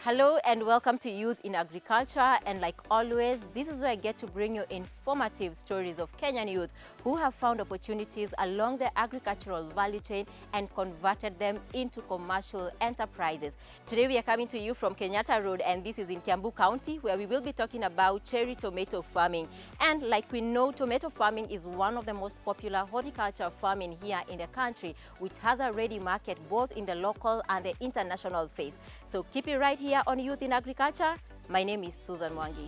Hello and welcome to Youth in Agriculture, and like always, this is where I get to bring you informative stories of Kenyan youth who have found opportunities along the agricultural value chain and converted them into commercial enterprises. Today we are coming to you from Kenyatta Road, and this is in Kiambu County, where we will be talking about cherry tomato farming. And like we know, tomato farming is one of the most popular horticulture farming here in the country, which has a ready market both in the local and the international phase. So keep it right here on Youth in Agriculture. My name is Susan Mwangi.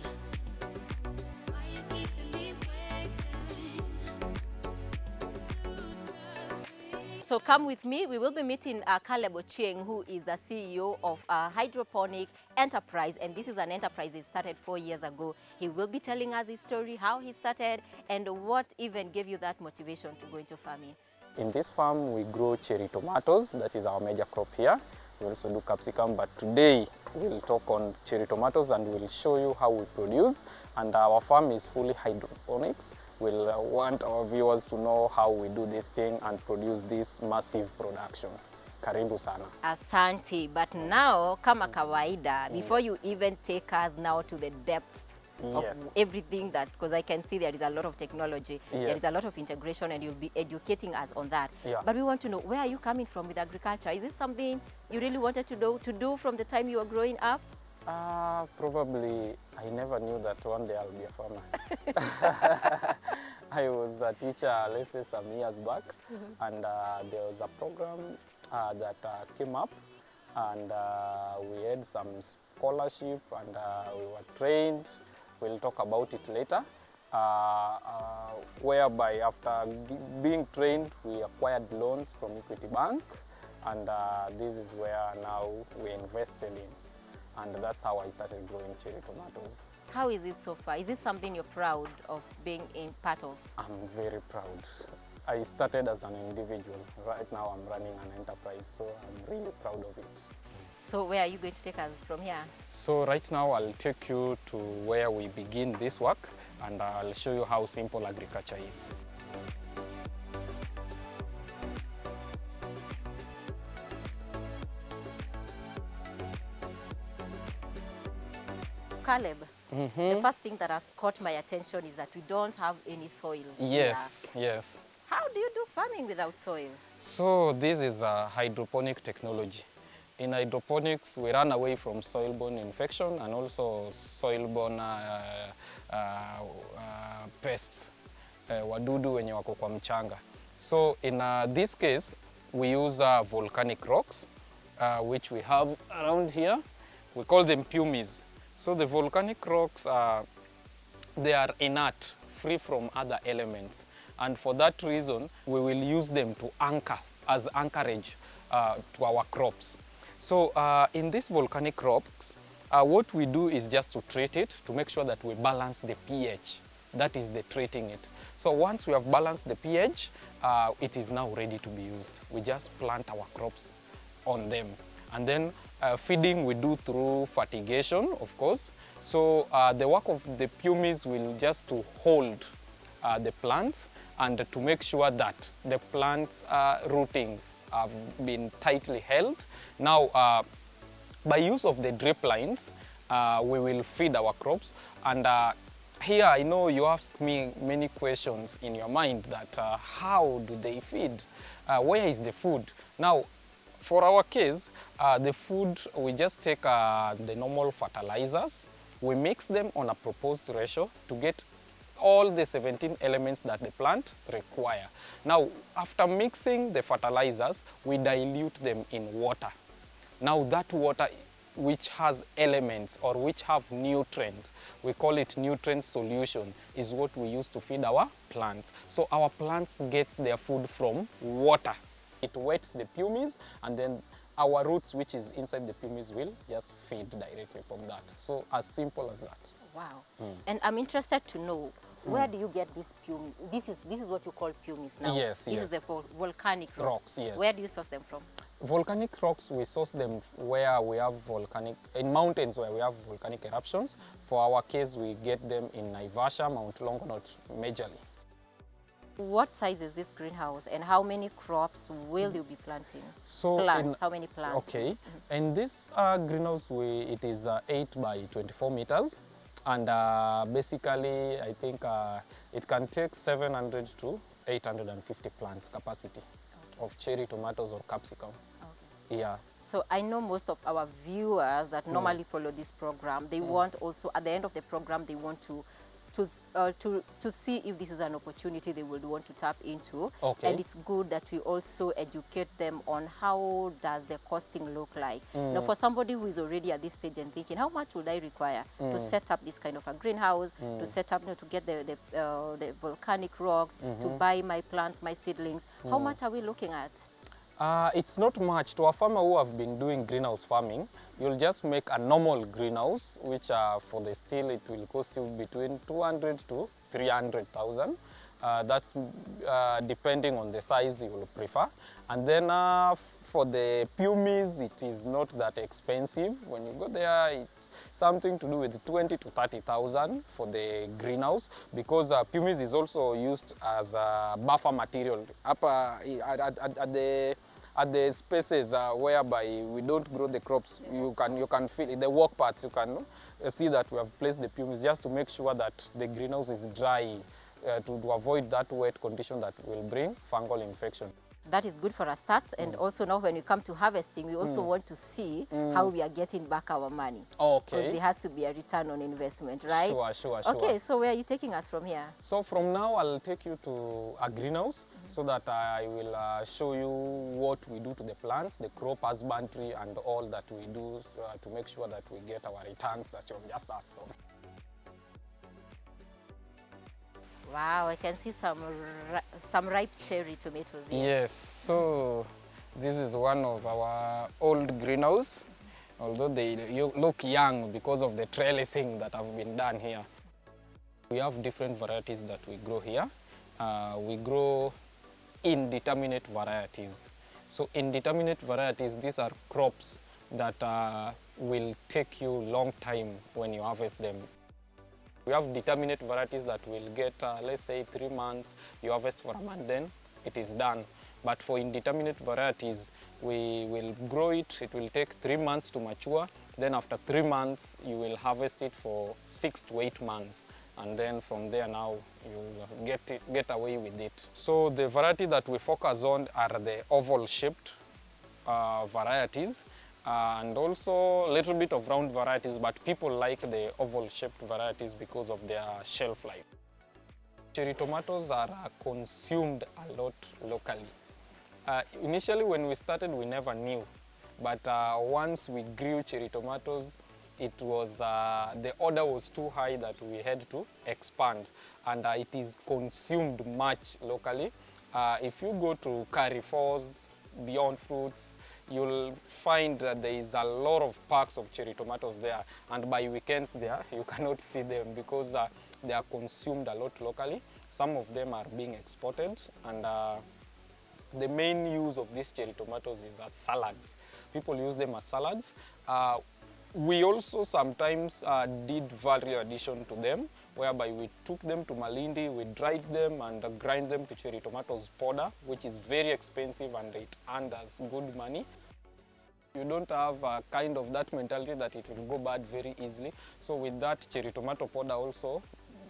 So come with me. We will be meeting Caleb Ochieng, who is the CEO of Hydroponic Enterprise, and this is an enterprise he started 4 years ago. He will be telling us his story, how he started, and what even gave you that motivation to go into farming. In this farm, we grow cherry tomatoes. That is our major crop here. We also do capsicum, but today we'll talk on cherry tomatoes and we'll show you how we produce. And our farm is fully hydroponics. We'll want our viewers to know how we do this thing and produce this massive production. Karibu sana. Asante. But now, kama kawaida, before you even take us now to the depth of everything that, because I can see there is a lot of technology, there is a lot of integration, and you'll be educating us on that. But we want to know, where are you coming from with agriculture? Is this something you really wanted to do from the time you were growing up? Probably. I never knew that one day I'll be a farmer. I was a teacher, let's say some years back, and there was a program that came up, and we had some scholarship, and we were trained. We'll talk about it later, whereby after being trained, we acquired loans from Equity Bank, and this is where now we invested in, and that's how I started growing cherry tomatoes. How is it so far? Is this something you're proud of being in part of? I'm very proud. I started as an individual. Right now I'm running an enterprise, so I'm really proud of it. So where are you going to take us from here? So right now I'll take you to where we begin this work, and I'll show you how simple agriculture is. Caleb, the first thing that has caught my attention is that we don't have any soil Yes, here. yes. How do you do farming without soil? So this is a hydroponic technology. In hydroponics, we run away from soil-borne infection and also soil-borne pests, wadudu wenye wako kwa mchanga. So in this case, we use volcanic rocks, which we have around here. We call them pumice. So the volcanic rocks, they are inert, free from other elements. And for that reason, we will use them to anchor, as anchorage to our crops. So in these volcanic rocks, what we do is just to treat it, to make sure that we balance the pH. That is the treating it. So once we have balanced the pH, it is now ready to be used. We just plant our crops on them. And then feeding we do through fertigation, of course. So the work of the pumice will just to hold the plants and to make sure that the plants' rootings have been tightly held. Now, by use of the drip lines, we will feed our crops. And here I know you asked me many questions in your mind that how do they feed? Where is the food? Now, for our case, the food, we just take the normal fertilizers. We mix them on a proposed ratio to get all the 17 elements that the plant require. Now, after mixing the fertilizers, we dilute them in water. Now, that water which has elements or which have nutrients, we call it nutrient solution, is what we use to feed our plants. So our plants get their food from water. It wets the pumice, and then our roots, which is inside the pumice, will just feed directly from that. So as simple as that. Wow. And I'm interested to know, where do you get this pumice? This is what you call pumice now. Yes, This is the volcanic rocks. Yes. Where do you source them from? Volcanic rocks, we source them where we have in mountains where we have volcanic eruptions. For our case, we get them in Naivasha, Mount Longonot, majorly. What size is this greenhouse and how many crops will you be planting? So Plants, how many plants? Okay, in this greenhouse, it is 8 by 24 meters, and basically I think it can take 700 to 850 plants capacity of cherry tomatoes or capsicum. Okay. Yeah. So I know most of our viewers that normally follow this program, they want also, at the end of the program, they want to see if this is an opportunity they would want to tap into. Okay. And it's good that we also educate them on how does the costing look like. Now, for somebody who is already at this stage and thinking, how much would I require to set up this kind of a greenhouse, to set up, to get the volcanic rocks, to buy my plants, my seedlings, how much are we looking at? It's not much. To a farmer who have been doing greenhouse farming, you'll just make a normal greenhouse, which for the steel it will cost you between 200 to 300,000. That's depending on the size you will prefer. And then for the pumice, it is not that expensive. When you go there, it's something to do with 20 to 30,000 for the greenhouse, because pumice is also used as a buffer material up at the spaces whereby we don't grow the crops. You can feel it, the work parts. You can see that we have placed the pumice just to make sure that the greenhouse is dry, to avoid that wet condition that will bring fungal infection. That is good for a start, and also now when we come to harvesting, we also want to see how we are getting back our money. Okay. Because there has to be a return on investment, right? Sure. Okay, so where are you taking us from here? So from now, I'll take you to a greenhouse so that I will show you what we do to the plants, the crop husbandry, and all that we do to make sure that we get our returns that you've just asked for. Wow, I can see some ripe cherry tomatoes here. Yes, so this is one of our old greenhouse, although they look young because of the trellising that have been done here. We have different varieties that we grow here. We grow indeterminate varieties. So indeterminate varieties, these are crops that will take you long time when you harvest them. We have determinate varieties that will get, let's say, 3 months, you harvest for a month, then it is done. But for indeterminate varieties, we will grow it, it will take 3 months to mature, then after 3 months, you will harvest it for 6 to 8 months. And then from there now, you get away with it. So the variety that we focus on are the oval-shaped varieties. And also a little bit of round varieties, but people like the oval-shaped varieties because of their shelf life. Cherry tomatoes are consumed a lot locally. Initially when we started, we never knew, but once we grew cherry tomatoes, it was the order was too high that we had to expand, and it is consumed much locally. If you go to Carrefour's, Beyond Fruits, you'll find that there is a lot of packs of cherry tomatoes there, and by weekends there you cannot see them because they are consumed a lot locally. Some of them are being exported, and the main use of these cherry tomatoes is as salads. People use them as salads. We also sometimes did value addition to them, whereby we took them to Malindi, we dried them and grind them to cherry tomatoes powder, which is very expensive and it earned us good money. You don't have kind of that mentality that it will go bad very easily. So with that, cherry tomato powder also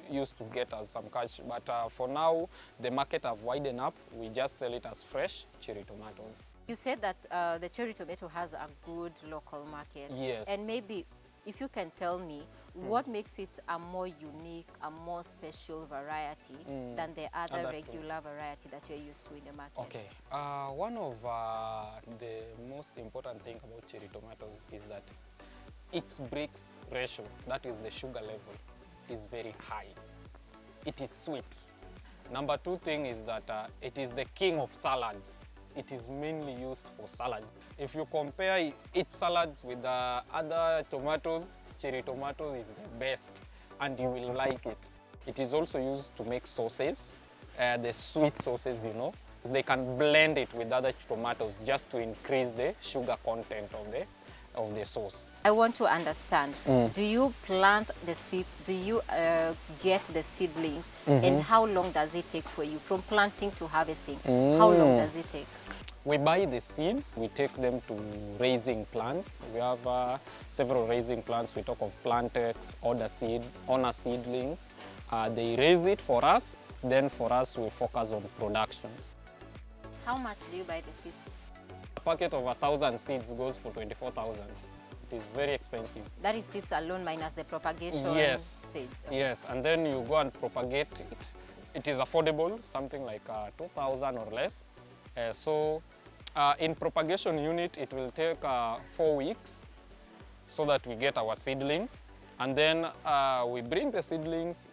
used to get us some cash. But for now, the market have widened up. We just sell it as fresh cherry tomatoes. You said that the cherry tomato has a good local market. Yes. And maybe if you can tell me what makes it a more unique, a more special variety than the other regular variety that you're used to in the market. Okay. One of the most important thing about cherry tomatoes is that its Brix ratio, that is the sugar level, is very high. It is sweet. Number two thing is that it is the king of salads. It is mainly used for salad. If you compare its salads with other tomatoes, cherry tomatoes is the best, and you will like it. It is also used to make sauces, the sweet sauces, you know. They can blend it with other tomatoes just to increase the sugar content of the sauce. I want to understand, do you plant the seeds, do you get the seedlings, and how long does it take for you from planting to harvesting? How long does it take? We buy the seeds, we take them to raising plants. We have several raising plants. We talk of Plantex, Honor Seedlings. They raise it for us, then for us we focus on production. How much do you buy the seeds? A packet of 1,000 seeds goes for 24,000. It is very expensive. That is seeds alone minus the propagation stage. Yes, and then you go and propagate it. It is affordable, something like 2,000 or less. In propagation unit, it will take 4 weeks so that we get our seedlings. And then we bring the seedlings,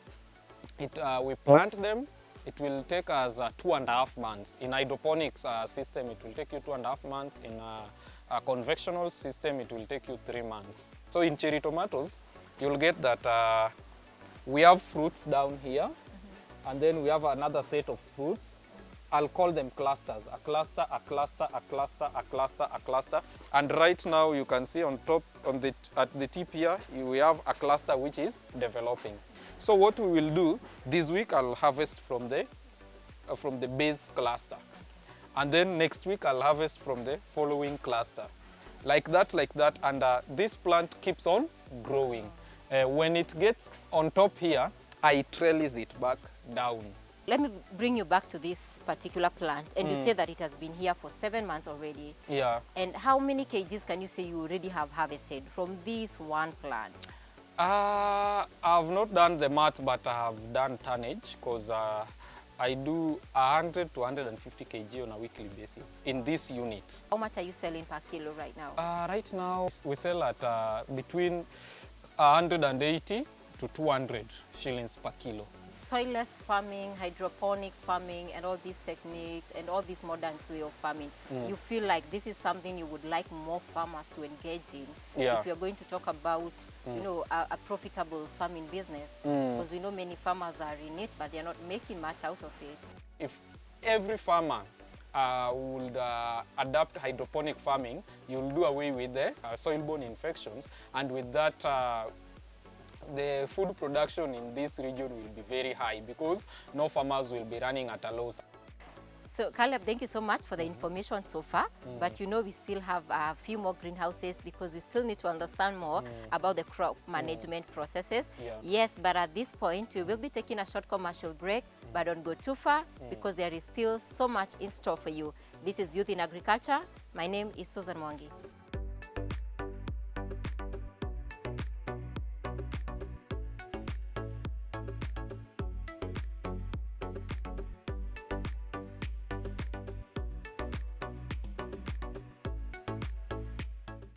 we plant them. It will take us 2.5 months. In hydroponics system, it will take you 2.5 months. In a conventional system, it will take you 3 months. So in cherry tomatoes, you'll get that we have fruits down here, and then we have another set of fruits. I'll call them clusters, a cluster, a cluster, a cluster, a cluster, a cluster. And right now you can see on top, at the tip here, we have a cluster which is developing. So what we will do, this week I'll harvest from the base cluster. And then next week I'll harvest from the following cluster. Like that, and this plant keeps on growing. When it gets on top here, I trellis it back down. Let me bring you back to this particular plant. And you say that it has been here for 7 months already. Yeah. And how many kgs can you say you already have harvested from this one plant? I've not done the math, but I have done tonnage, because I do 100 to 150 kg on a weekly basis in this unit. How much are you selling per kilo right now? Right now, we sell at between 180 to 200 shillings per kilo. Soilless farming, hydroponic farming, and all these techniques and all this modern way of farming, you feel like this is something you would like more farmers to engage in? Yeah. If you're going to talk about, you know, a profitable farming business, because we know many farmers are in it, but they're not making much out of it. If every farmer would adapt hydroponic farming, you'll do away with the soil-borne infections, and with that, the food production in this region will be very high, because no farmers will be running at a loss. So Caleb, thank you so much for the information so far, but you know we still have a few more greenhouses, because we still need to understand more about the crop management processes. Yeah. Yes, but at this point we will be taking a short commercial break, but don't go too far, because there is still so much in store for you. This is Youth in Agriculture. My name is Susan Mwangi.